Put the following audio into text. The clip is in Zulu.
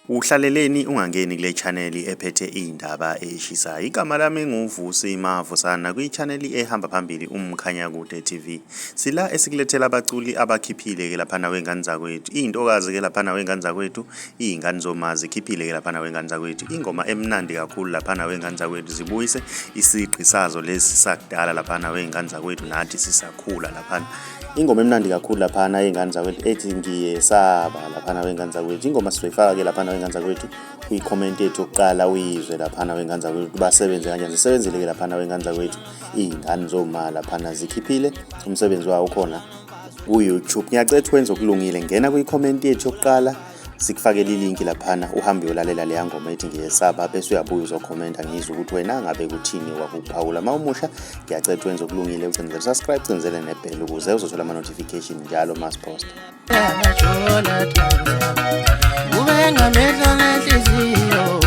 Uhlaleleni ungangeni kule channel ephethe indaba eshisayo. Igama lami nguVusi Mavusana kwi-channel ehamba phambili uMkhanyakude TV. Sila esikulethela abaculi abakhiphile ke lapha wengane zakwethu. Intokazi ke lapha wengane zakwethu, izingane zoma zikhiphile ke lapha wengane zakwethu. Ingoma emnandi kakhulu lapha wengane zakwethu zibuyise isiqi sazo lesi sakudala lapha wengane zakwethu nathi sisakhula lapha. Ingoma emnandi kakhulu lapha wengane zakwethu ethi ngiyesaba lapha wengane zakwethu. Ingoma sizoyifaka ke lapha wengane zakwethu kwi-comment yethu yokuqala uyizwe lapha wengane zakwethu basebenze kanjani. Zisebenzile ke lapha wengane zakwethu izingane zoma lapha zikhiphile umsebenzi wawo khona ku-YouTube. Ngiyacela ukuthi wenze okulungile, ngena kwi-comment yethu yokuqala sikufakela ilink lapha uhambe uyolalela leya ngoma ethi ngiyesaba bese uyabuya uzokhomenta ngizwe ukuthi wena ngabe kuthini wakuphawula. Mawumusha ngiyacela ukuthi wenze okulungile, ucenzele subscribe, ucenzele nebell ukuze uzothola ama-notification njalo masiposta. Ube ngamehlo nenhliziyo